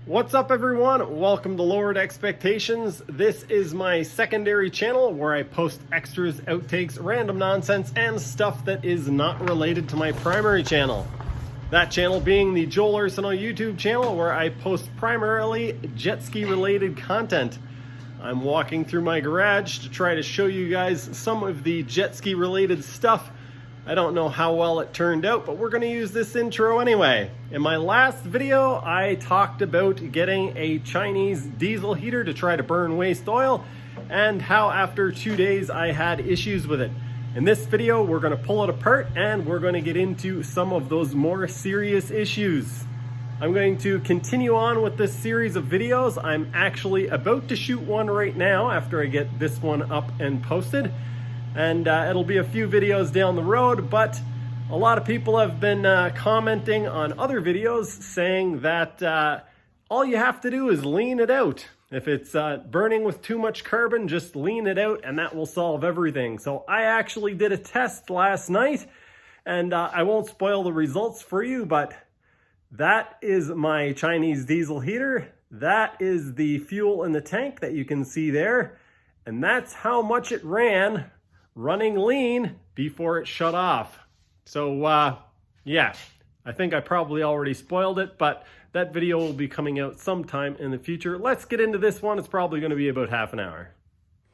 What's up everyone? Welcome to Lowered Expectations. This is my secondary channel where I post extras, outtakes, random nonsense, and stuff that is not related to my primary channel. That channel being the Joel Arsenault YouTube channel where I post primarily jet ski related content. I'm walking through my garage to try to show you guys some of the jet ski related stuff. I don't know how well it turned out, but we're going to use this intro anyway. In my last video, I talked about getting a Chinese diesel heater to try to burn waste oil and how after 2 days I had issues with it. In this video, we're going to pull it apart and we're going to get into some of those more serious issues. I'm going to continue on with this series of videos. I'm actually about to shoot one right now after I get this one up and posted. And it'll be a few videos down the road, but a lot of people have been commenting on other videos saying that all you have to do is lean it out. If it's burning with too much carbon, just lean it out and that will solve everything. So I actually did a test last night, and I won't spoil the results for you, but that is my Chinese diesel heater. That is the fuel in the tank that you can see there. And that's how much it ran running lean before it shut off. So yeah, I think I probably already spoiled it, but that video will be coming out sometime in the future. Let's get into this one. It's probably going to be about half an hour.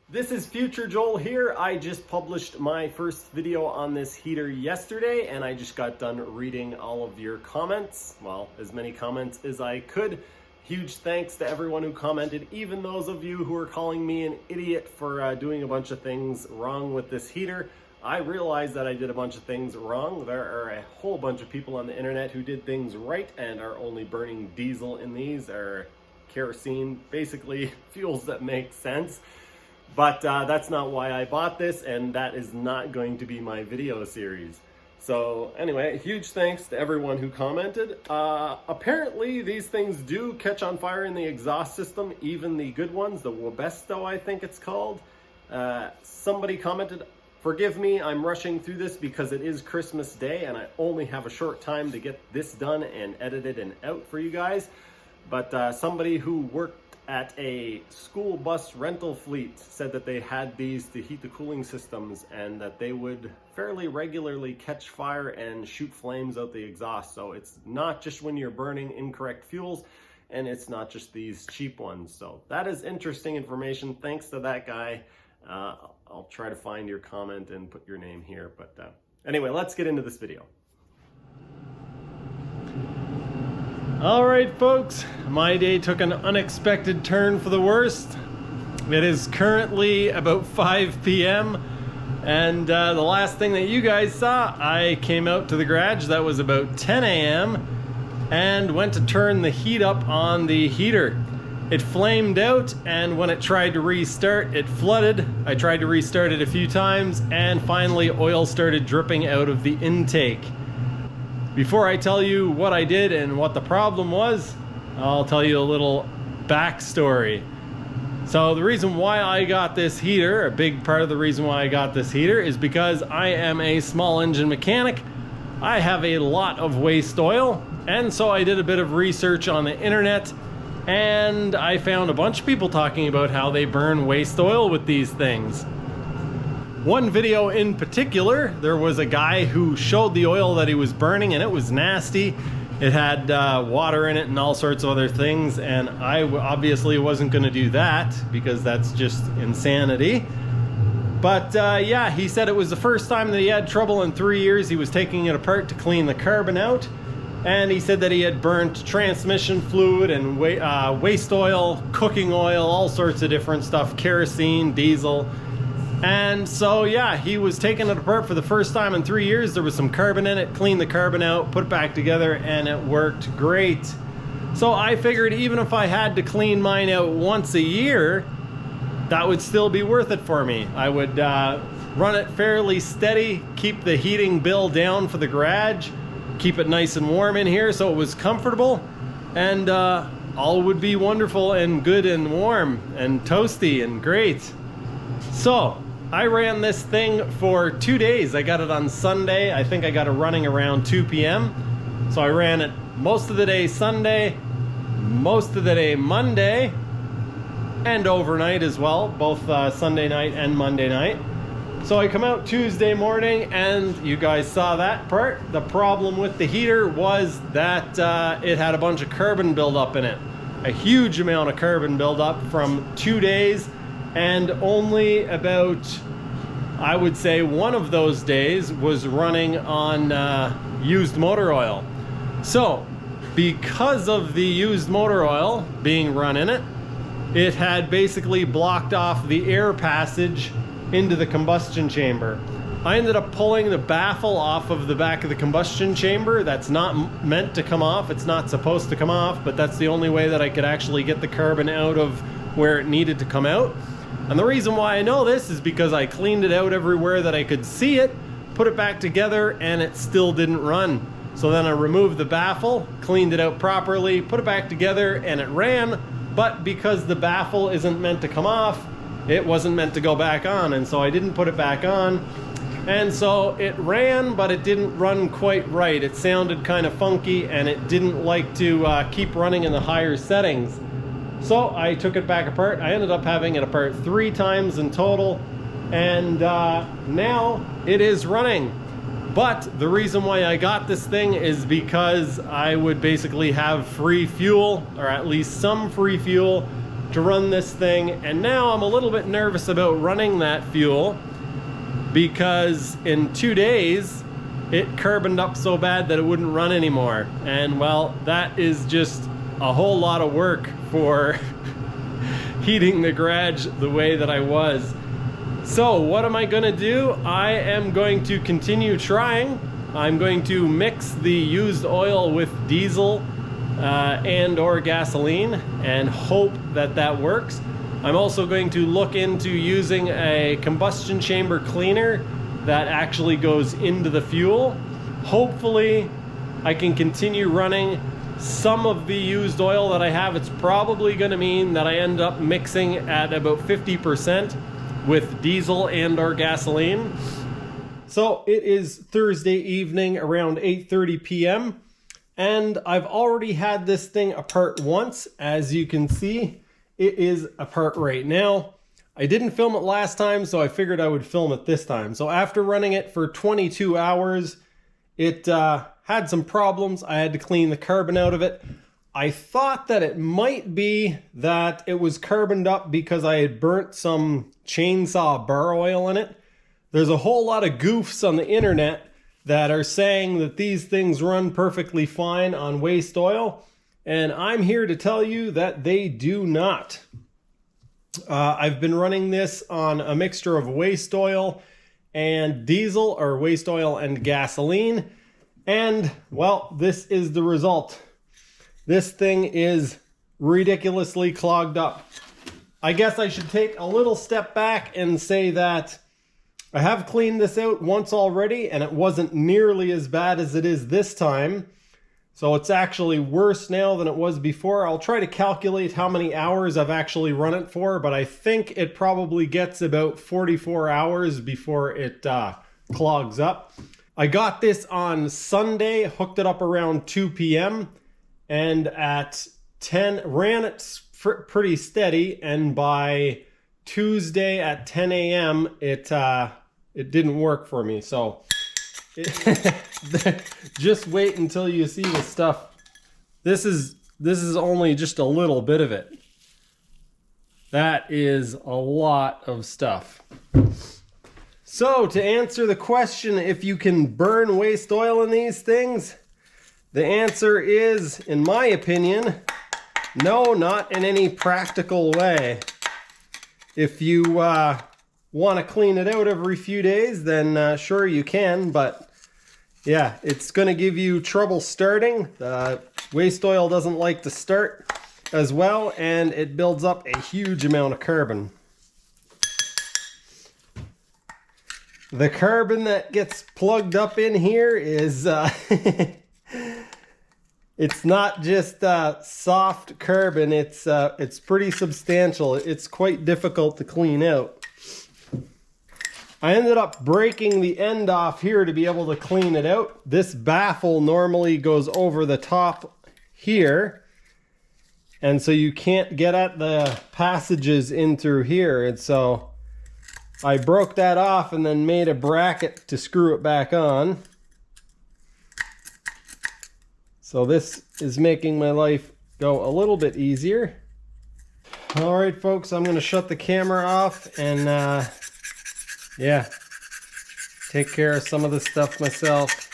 This is Future Joel here. I just published my first video on this heater yesterday, and I just got done reading all of your comments. Well, as many comments as I could. Huge thanks to everyone who commented, even those of you who are calling me an idiot for doing a bunch of things wrong with this heater. I realize that I did a bunch of things wrong. There are a whole bunch of people on the internet who did things right and are only burning diesel in these, or kerosene, basically fuels that make sense. But that's not why I bought this, and that is not going to be my video series. So anyway, huge thanks to everyone who commented. Apparently these things do catch on fire in the exhaust system, even the good ones, the Webesto I think it's called. Somebody commented, "Forgive me, I'm rushing through this because it is Christmas Day and I only have a short time to get this done and edited and out for you guys." But somebody who worked at a school bus rental fleet said that they had these to heat the cooling systems and that they would fairly regularly catch fire and shoot flames out the exhaust. So it's not just when you're burning incorrect fuels, and it's not just these cheap ones. So that is interesting information. Thanks to that guy. I'll try to find your comment and put your name here. But anyway, let's get into this video. All right, folks, my day took an unexpected turn for the worst. It is currently about 5 p.m. and the last thing that you guys saw, I came out to the garage. That was about 10 a.m. and went to turn the heat up on the heater. It flamed out, and when it tried to restart, it flooded. I tried to restart it a few times, and finally oil started dripping out of the intake. Before I tell you what I did and what the problem was, I'll tell you a little backstory. So the reason why I got this heater, a big part of the reason why I got this heater, is because I am a small engine mechanic. I have a lot of waste oil, and so I did a bit of research on the internet, and I found a bunch of people talking about how they burn waste oil with these things. One video in particular, there was a guy who showed the oil that he was burning, and it was nasty. It had water in it and all sorts of other things, and I obviously wasn't going to do that because that's just insanity. But yeah, he said it was the first time that he had trouble in 3 years. He was taking it apart to clean the carbon out, and he said that he had burnt transmission fluid and waste oil, cooking oil, all sorts of different stuff, kerosene, diesel. And so yeah, he was taking it apart for the first time in 3 years. There was some carbon in it, cleaned the carbon out, put it back together, and it worked great. So I figured even if I had to clean mine out once a year, that would still be worth it for me. I would run it fairly steady, keep the heating bill down for the garage, keep it nice and warm in here so it was comfortable, and all would be wonderful and good and warm and toasty and great. So I ran this thing for 2 days. I got it on Sunday. I think I got it running around 2 p.m. So I ran it most of the day Sunday, most of the day Monday and overnight as well, both Sunday night and Monday night. So I come out Tuesday morning, and you guys saw that part. The problem with the heater was that it had a bunch of carbon buildup in it. A huge amount of carbon buildup from 2 days, and only about, I would say, one of those days was running on used motor oil. So because of the used motor oil being run in it, it had basically blocked off the air passage into the combustion chamber. I ended up pulling the baffle off of the back of the combustion chamber. That's not meant to come off. It's not supposed to come off, but that's the only way that I could actually get the carbon out of where it needed to come out. And the reason why I know this is because I cleaned it out everywhere that I could see it, put it back together, and it still didn't run. So then I removed the baffle, cleaned it out properly, put it back together, and it ran. But because the baffle isn't meant to come off, it wasn't meant to go back on, and so I didn't put it back on. And so it ran, but it didn't run quite right. It sounded kind of funky, and it didn't like to keep running in the higher settings. So I took it back apart. I ended up having it apart 3 times in total, and now it is running. But the reason why I got this thing is because I would basically have free fuel, or at least some free fuel, to run this thing. And now I'm a little bit nervous about running that fuel, because in 2 days it carboned up so bad that it wouldn't run anymore. And well, that is just a whole lot of work for heating the garage the way that I was. So what am I gonna do? I am going to continue trying. I'm going to mix the used oil with diesel and or gasoline and hope that that works. I'm also going to look into using a combustion chamber cleaner that actually goes into the fuel. Hopefully I can continue running some of the used oil that I have. It's probably going to mean that I end up mixing at about 50% with diesel and or gasoline. So it is Thursday evening around 8:30 p.m. and I've already had this thing apart once. As you can see, it is apart right now. I didn't film it last time, so I figured I would film it this time. So after running it for 22 hours, it had some problems. I had to clean the carbon out of it. I thought that it might be that it was carboned up because I had burnt some chainsaw bar oil in it. There's a whole lot of goofs on the internet that are saying that these things run perfectly fine on waste oil, and I'm here to tell you that they do not. I've been running this on a mixture of waste oil and diesel, or waste oil and gasoline, and well, this is the result. This thing is ridiculously clogged up. I guess I should take a little step back and say that I have cleaned this out once already, and it wasn't nearly as bad as it is this time. So it's actually worse now than it was before. I'll try to calculate how many hours I've actually run it for, but I think it probably gets about 44 hours before it clogs up. I got this on Sunday, hooked it up around 2 p.m. and at 10 ran it pretty steady, and by Tuesday at 10 a.m. it didn't work for me. So just wait until you see the stuff. This is only just a little bit of it. That is a lot of stuff. So to answer the question if you can burn waste oil in these things, the answer is, in my opinion, no, not in any practical way. If you want to clean it out every few days, then sure you can, but yeah, it's going to give you trouble starting. Waste oil doesn't like to start as well, and it builds up a huge amount of carbon. The carbon that gets plugged up in here is it's not just soft carbon, it's pretty substantial. It's quite difficult to clean out. I ended up breaking the end off here to be able to clean it out. This baffle normally goes over the top here, and so you can't get at the passages in through here. And so I broke that off and then made a bracket to screw it back on. So this is making my life go a little bit easier. All right, folks, I'm going to shut the camera off and yeah, take care of some of this stuff myself.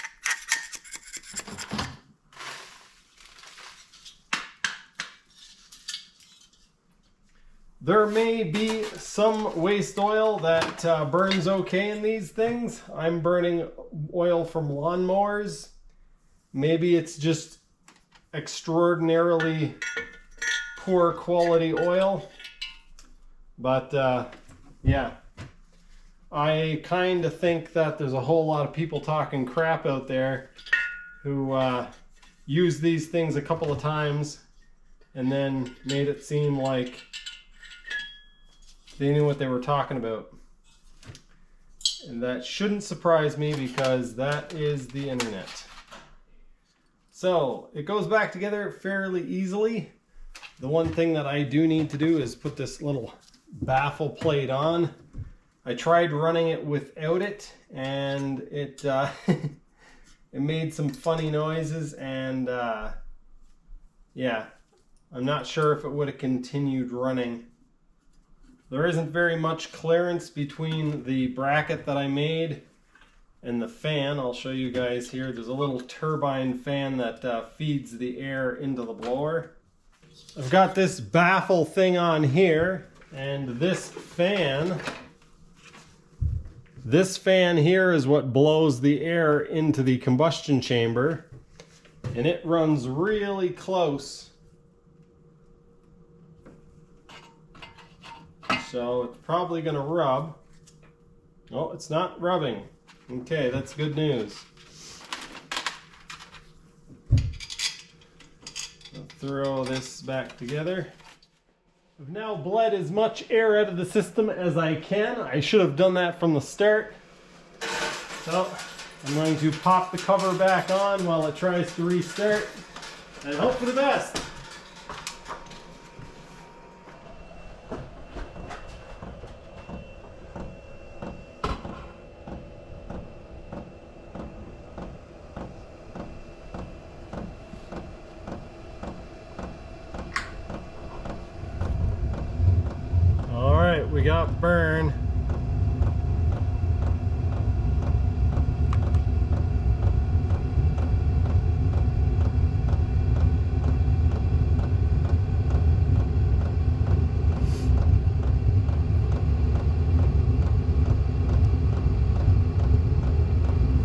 There may be some waste oil that burns okay in these things. I'm burning oil from lawnmowers. Maybe it's just extraordinarily poor quality oil. But yeah, I kind of think that there's a whole lot of people talking crap out there who used these things a couple of times and then made it seem like they knew what they were talking about. And that shouldn't surprise me because that is the internet. So it goes back together fairly easily. The one thing that I do need to do is put this little baffle plate on. I tried running it without it and it it made some funny noises, and yeah, I'm not sure if it would have continued running. There isn't very much clearance between the bracket that I made and the fan. I'll show you guys here. There's a little turbine fan that feeds the air into the blower. I've got this baffle thing on here, and this fan here is what blows the air into the combustion chamber, and it runs really close. So it's probably going to rub. Oh, it's not rubbing. Okay, that's good news. I'll throw this back together. I've now bled as much air out of the system as I can. I should have done that from the start. So I'm going to pop the cover back on while it tries to restart and hope for the best. We got burn.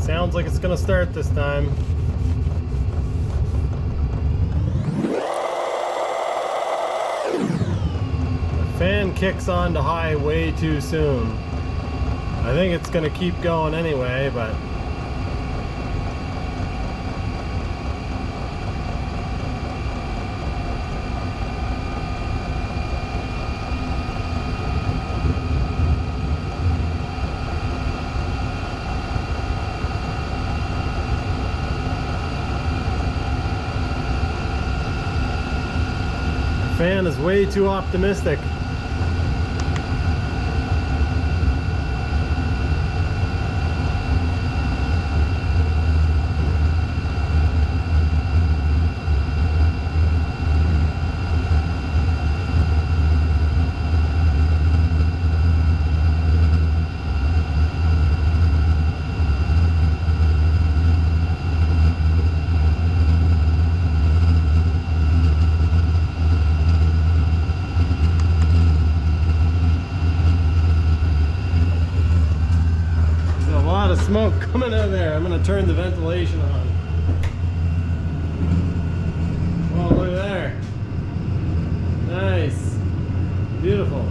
Sounds like it's gonna start this time. Fan kicks on to high way too soon. I think it's going to keep going anyway, but the fan is way too optimistic. Smoke coming out of there. I'm going to turn the ventilation on. Oh, look at there. Nice. Beautiful.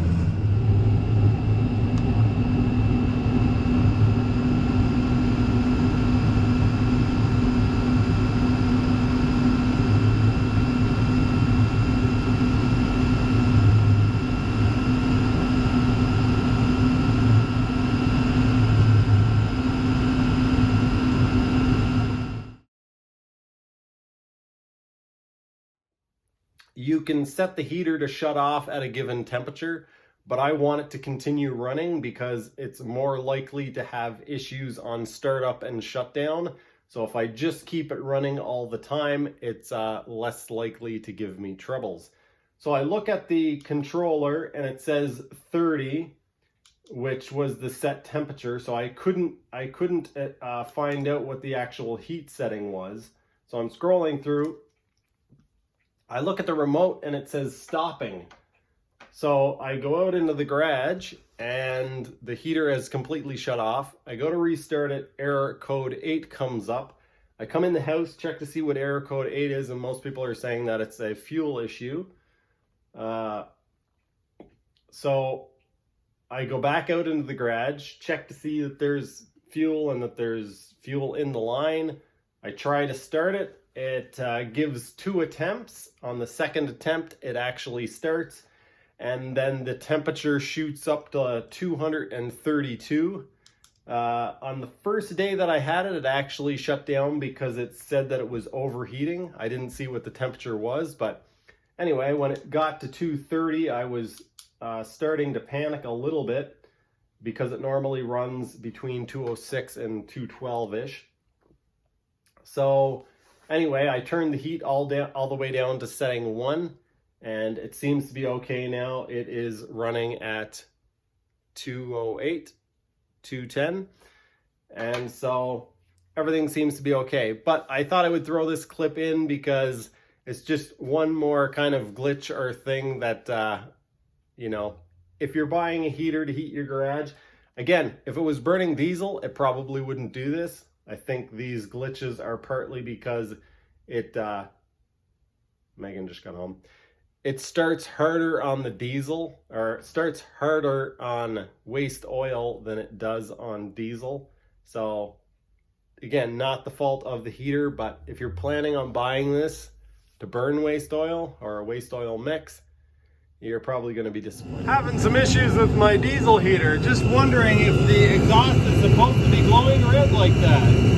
You can set the heater to shut off at a given temperature, but I want it to continue running because it's more likely to have issues on startup and shutdown. So if I just keep it running all the time, it's less likely to give me troubles. So I look at the controller and it says 30, which was the set temperature. So I couldn't find out what the actual heat setting was. So I'm scrolling through. I look at the remote and it says stopping. So I go out into the garage and the heater has completely shut off. I go to restart it, error code 8 comes up. I come in the house, check to see what error code 8 is, and most people are saying that it's a fuel issue. So I go back out into the garage, check to see that there's fuel and that there's fuel in the line. I try to start it. It gives 2 attempts. On the second attempt, it actually starts, and then the temperature shoots up to 232. On the first day that I had it, it actually shut down because it said that it was overheating. I didn't see what the temperature was, but anyway, when it got to 230, I was starting to panic a little bit because it normally runs between 206 and 212-ish. So anyway, I turned the heat all the way down to setting 1, and it seems to be okay now. It is running at 208, 210, and so everything seems to be okay. But I thought I would throw this clip in because it's just one more kind of glitch or thing that, you know, if you're buying a heater to heat your garage, again, if it was burning diesel, it probably wouldn't do this. I think these glitches are partly because it, Megan just got home. It starts harder on the diesel, or starts harder on waste oil than it does on diesel. So again, not the fault of the heater, but if you're planning on buying this to burn waste oil or a waste oil mix, you're probably going to be disappointed. Having some issues with my diesel heater. Just wondering if the exhaust is supposed to be glowing red like that.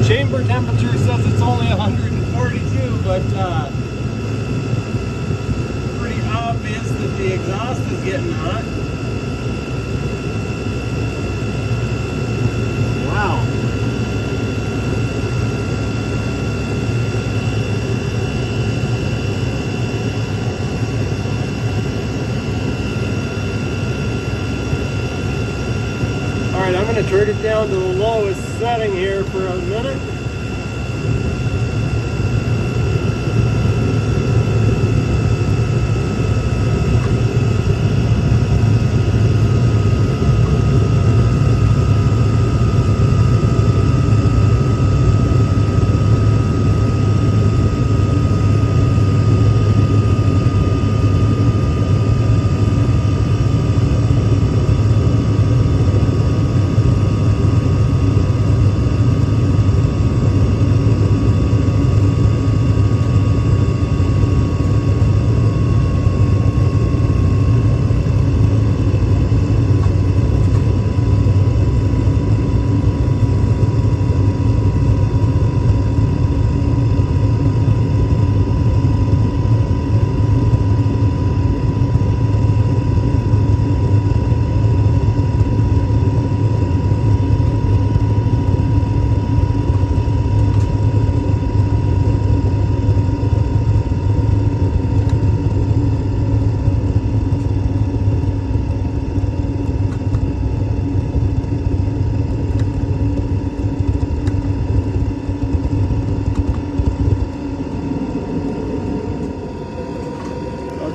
Chamber temperature says it's only 142, but pretty obvious that the exhaust is getting hot. Wow. Alright, I'm going to turn it down to the lowest setting here for a minute.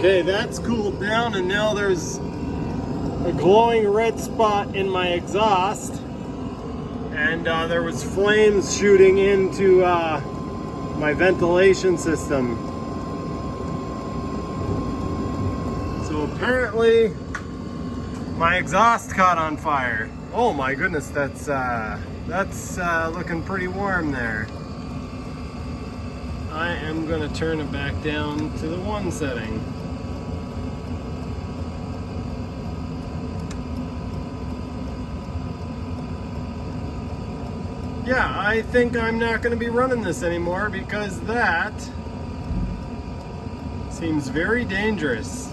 Okay, that's cooled down, and now there's a glowing red spot in my exhaust, and there was flames shooting into my ventilation system. So apparently my exhaust caught on fire. Oh my goodness, that's looking pretty warm there. I am going to turn it back down to the 1 setting. Yeah, I think I'm not going to be running this anymore because that seems very dangerous.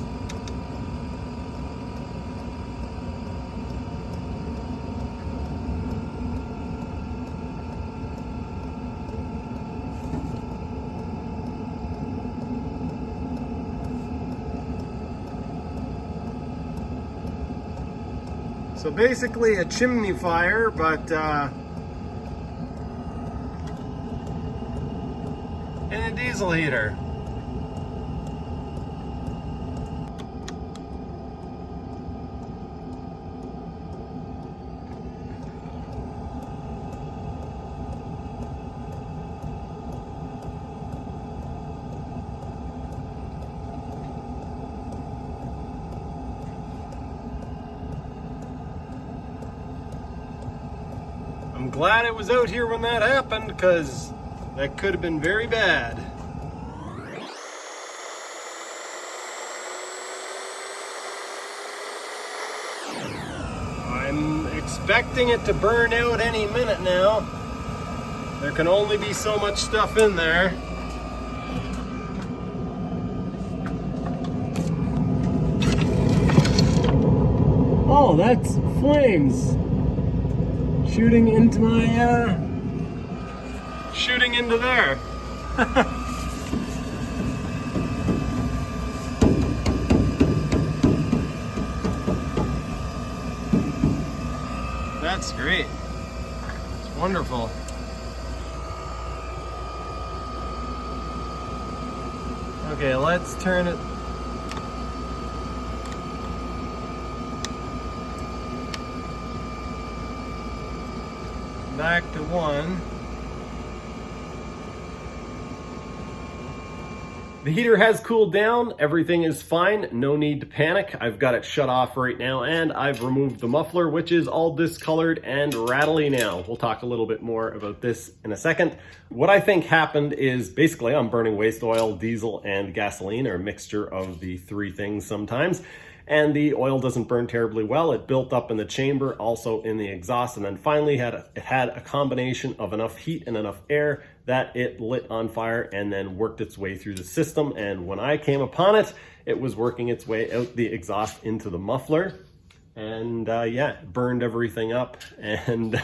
So basically a chimney fire, but in a diesel heater. I'm glad it was out here when that happened, because that could have been very bad. I'm expecting it to burn out any minute now. There can only be so much stuff in there. Oh, that's flames shooting into my shooting into there. That's great. It's wonderful. Okay, let's turn it. Back to 1. The heater has cooled down, everything is fine, no need to panic. I've got it shut off right now, and I've removed the muffler, which is all discolored and rattly now. We'll talk a little bit more about this in a second. What I think happened is basically I'm burning waste oil, diesel, and gasoline, or a mixture of the 3 things sometimes. And the oil doesn't burn terribly well. It built up in the chamber, also in the exhaust, and then finally it had a combination of enough heat and enough air that it lit on fire and then worked its way through the system. And when I came upon it, it was working its way out the exhaust into the muffler. And yeah, it burned everything up and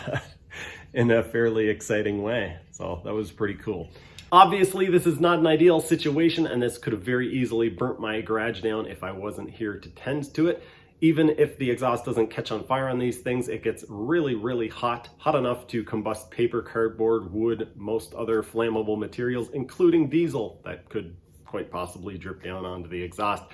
in a fairly exciting way. So that was pretty cool. Obviously, this is not an ideal situation, and this could have very easily burnt my garage down if I wasn't here to tend to it. Even if the exhaust doesn't catch on fire on these things, it gets really, really hot enough to combust paper, cardboard, wood, most other flammable materials, including diesel that could quite possibly drip down onto the exhaust.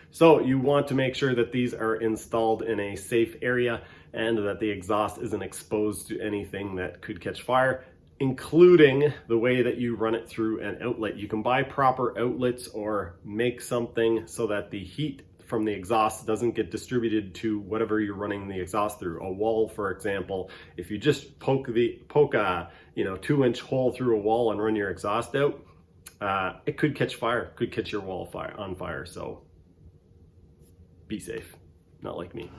So you want to make sure that these are installed in a safe area and that the exhaust isn't exposed to anything that could catch fire, including the way that you run it through an outlet. You can buy proper outlets or make something so that the heat from the exhaust doesn't get distributed to whatever you're running the exhaust through. A wall, for example, if you just poke a 2-inch hole through a wall and run your exhaust out, it could catch fire, could catch your wall on fire. So be safe. Not like me.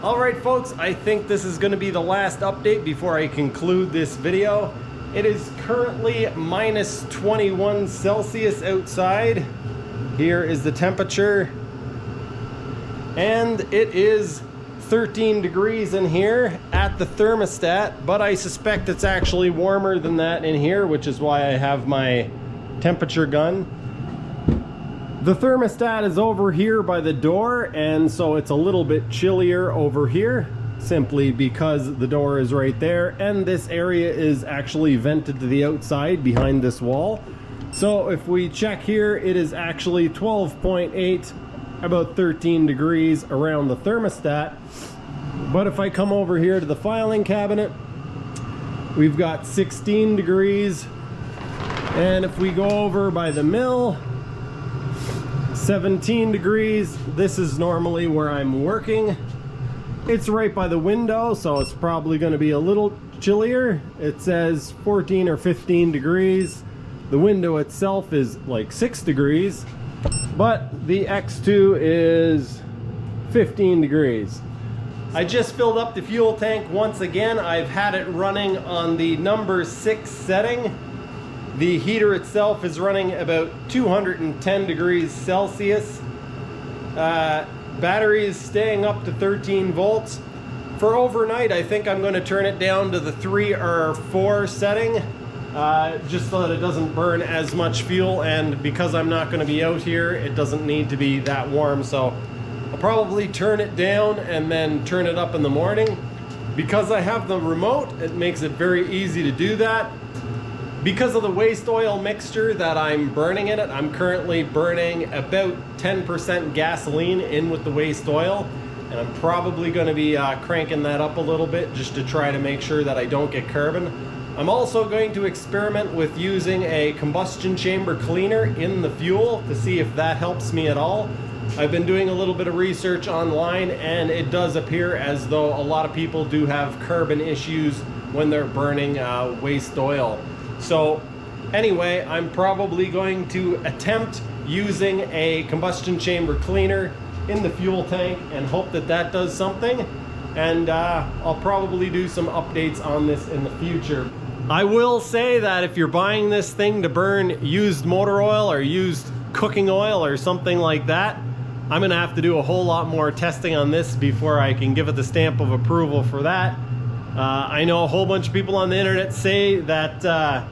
All right, folks, I think this is going to be the last update before I conclude this video. It is currently minus 21 Celsius outside. Here is the temperature. And it is 13 degrees in here at the thermostat, but I suspect it's actually warmer than that in here, which is why I have my temperature gun. The thermostat is over here by the door, and so it's a little bit chillier over here, simply because the door is right there, and this area is actually vented to the outside behind this wall. So if we check here, it is actually 12.8, about 13 degrees around the thermostat. But if I come over here to the filing cabinet, we've got 16 degrees. And if we go over by the mill, 17 degrees. This is normally where I'm working. It's right by the window, so it's probably going to be a little chillier. It says 14 or 15 degrees. The window itself is like 6 degrees, but the X2 is 15 degrees. I just filled up the fuel tank once again. I've had it running on the number 6 setting. The heater itself is running about 210 degrees Celsius. Battery is staying up to 13 volts. For overnight, I think I'm going to turn it down to the 3 or 4 setting, just so that it doesn't burn as much fuel, and because I'm not going to be out here, it doesn't need to be that warm. So I'll probably turn it down and then turn it up in the morning. Because I have the remote, it makes it very easy to do that. Because of the waste oil mixture that I'm burning in it, I'm currently burning about 10% gasoline in with the waste oil, and I'm probably going to be cranking that up a little bit just to try to make sure that I don't get carbon. I'm also going to experiment with using a combustion chamber cleaner in the fuel to see if that helps me at all. I've been doing a little bit of research online, and it does appear as though a lot of people do have carbon issues when they're burning waste oil. So anyway, I'm probably going to attempt using a combustion chamber cleaner in the fuel tank and hope that that does something. And I'll probably do some updates on this in the future. I will say that if you're buying this thing to burn used motor oil or used cooking oil or something like that, I'm gonna have to do a whole lot more testing on this before I can give it the stamp of approval for that. I know a whole bunch of people on the internet say that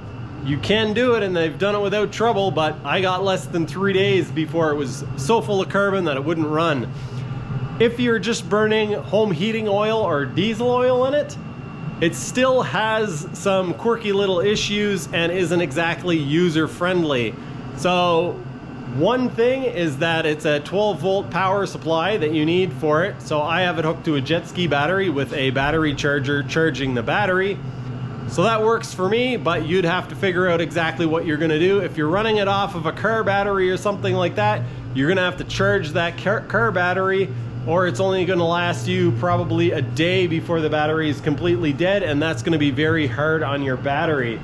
you can do it and they've done it without trouble, but I got less than 3 days before it was so full of carbon that it wouldn't run. If you're just burning home heating oil or diesel oil in it, it still has some quirky little issues and isn't exactly user-friendly. So one thing is that it's a 12-volt power supply that you need for it. So I have it hooked to a jet ski battery with a battery charger charging the battery. So that works for me, but you'd have to figure out exactly what you're gonna do. If you're running it off of a car battery or something like that, you're gonna have to charge that car battery, or it's only gonna last you probably a day before the battery is completely dead, and that's gonna be very hard on your battery.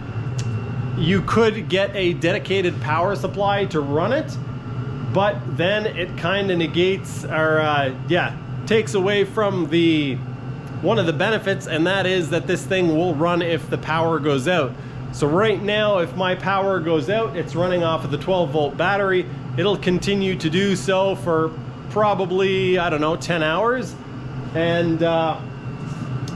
You could get a dedicated power supply to run it, but then it kind of negates or takes away from one of the benefits, and that is that this thing will run if the power goes out. So right now, if my power goes out, it's running off of the 12-volt battery. It'll continue to do so for probably, I don't know, 10 hours, and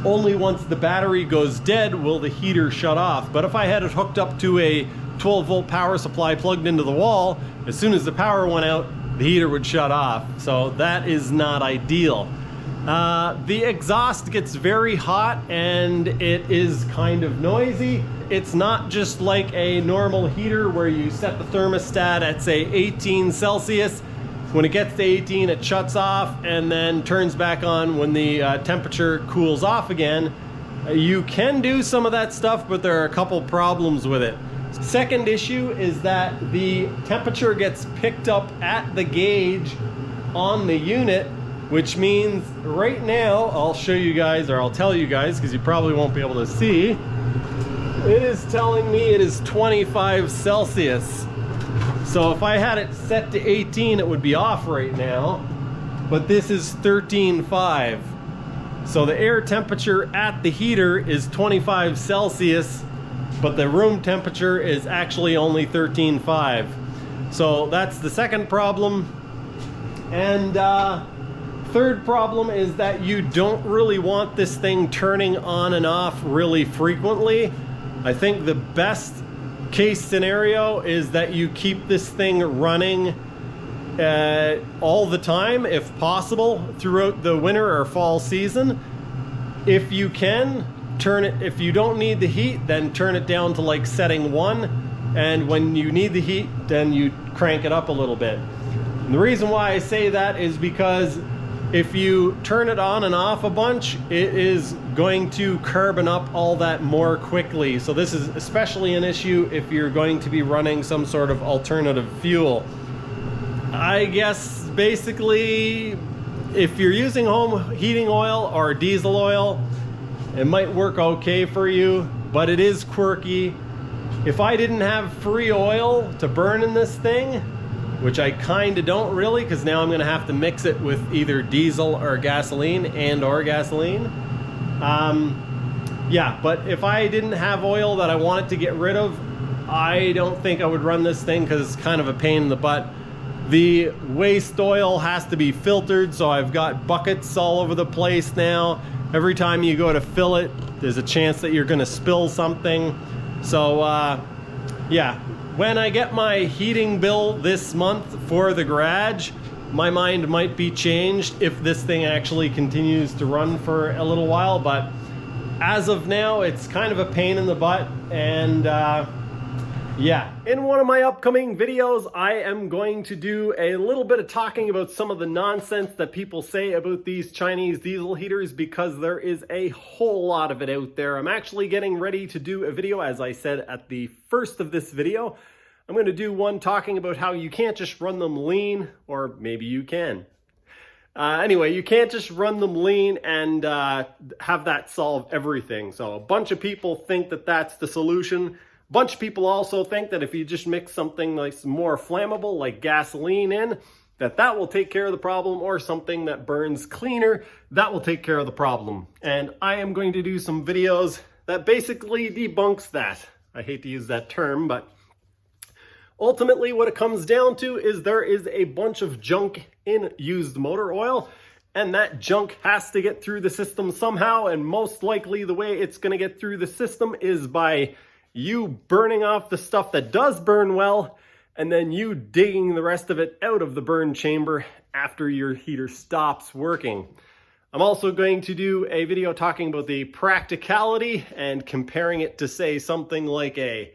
only once the battery goes dead will the heater shut off. But if I had it hooked up to a 12-volt power supply plugged into the wall, as soon as the power went out, the heater would shut off. So that is not ideal. The exhaust gets very hot and it is kind of noisy. It's not just like a normal heater where you set the thermostat at, say, 18 Celsius. When it gets to 18, it shuts off and then turns back on when the temperature cools off again. You can do some of that stuff, but there are a couple problems with it. Second issue is that the temperature gets picked up at the gauge on the unit, which means right now, I'll show you guys, or I'll tell you guys, because you probably won't be able to see, it is telling me it is 25 Celsius. So if I had it set to 18, it would be off right now, but this is 13.5. So the air temperature at the heater is 25 Celsius, but the room temperature is actually only 13.5. So that's the second problem. And third problem is that you don't really want this thing turning on and off really frequently. I think the best case scenario is that you keep this thing running all the time, if possible, throughout the winter or fall season. If you can, turn it, if you don't need the heat, then turn it down to like setting 1, and when you need the heat, then you crank it up a little bit. And the reason why I say that is because if you turn it on and off a bunch, it is going to carbon up all that more quickly. So this is especially an issue if you're going to be running some sort of alternative fuel. I guess basically if you're using home heating oil or diesel oil, it might work okay for you, but it is quirky. If I didn't have free oil to burn in this thing, which I kind of don't really, because now I'm going to have to mix it with either diesel or gasoline or gasoline. Yeah, but if I didn't have oil that I wanted to get rid of, I don't think I would run this thing because it's kind of a pain in the butt. The waste oil has to be filtered, so I've got buckets all over the place now. Every time you go to fill it, there's a chance that you're going to spill something. So yeah, when I get my heating bill this month for the garage, my mind might be changed if this thing actually continues to run for a little while. But as of now, it's kind of a pain in the butt. And yeah, in one of my upcoming videos, I am going to do a little bit of talking about some of the nonsense that people say about these Chinese diesel heaters, because there is a whole lot of it out there. I'm actually getting ready to do a video, as I said at the first of this video. I'm going to do one talking about how you can't just run them lean, or maybe you can. Anyway, you can't just run them lean and have that solve everything. So a bunch of people think that that's the solution. A bunch of people also think that if you just mix something like some more flammable like gasoline in, that will take care of the problem, or something that burns cleaner, that will take care of the problem. And I am going to do some videos that basically debunks that. I hate to use that term, but ultimately what it comes down to is there is a bunch of junk in used motor oil, and that junk has to get through the system somehow, and most likely the way it's going to get through the system is by you burning off the stuff that does burn well, and then you digging the rest of it out of the burn chamber after your heater stops working. I'm also going to do a video talking about the practicality and comparing it to, say, something like a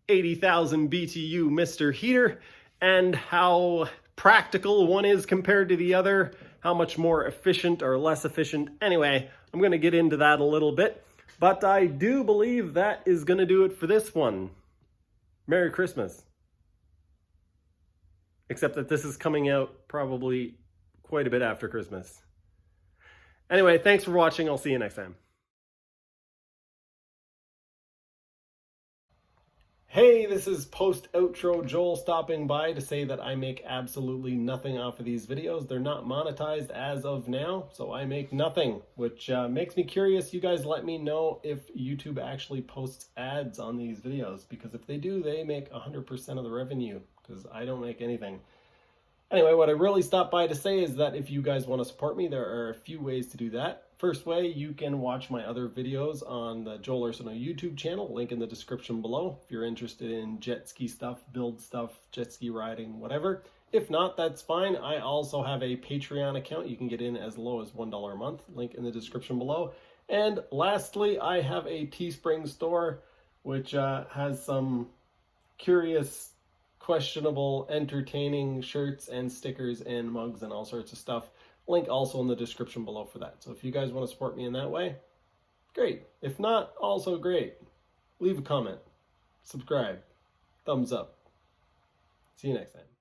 80,000 BTU Mr. heater, and how practical one is compared to the other, how much more efficient or less efficient. Anyway, I'm going to get into that a little bit. But I do believe that is going to do it for this one. Merry Christmas. Except that this is coming out probably quite a bit after Christmas. Anyway, thanks for watching. I'll see you next time. Hey, this is post-outro Joel stopping by to say that I make absolutely nothing off of these videos. They're not monetized as of now, so I make nothing, which makes me curious. You guys let me know if YouTube actually posts ads on these videos, because if they do, they make 100% of the revenue, because I don't make anything. Anyway, what I really stopped by to say is that if you guys want to support me, there are a few ways to do that. First way, you can watch my other videos on the Joel Arsenault YouTube channel, link in the description below, if you're interested in jet ski stuff, build stuff, jet ski riding, whatever. If not, that's fine. I also have a Patreon account. You can get in as low as $1 a month, link in the description below. And lastly, I have a Teespring store, which has some curious, questionable, entertaining shirts and stickers and mugs and all sorts of stuff. Link also in the description below for that. So if you guys want to support me in that way, great. If not, also great. Leave a comment, subscribe, thumbs up. See you next time.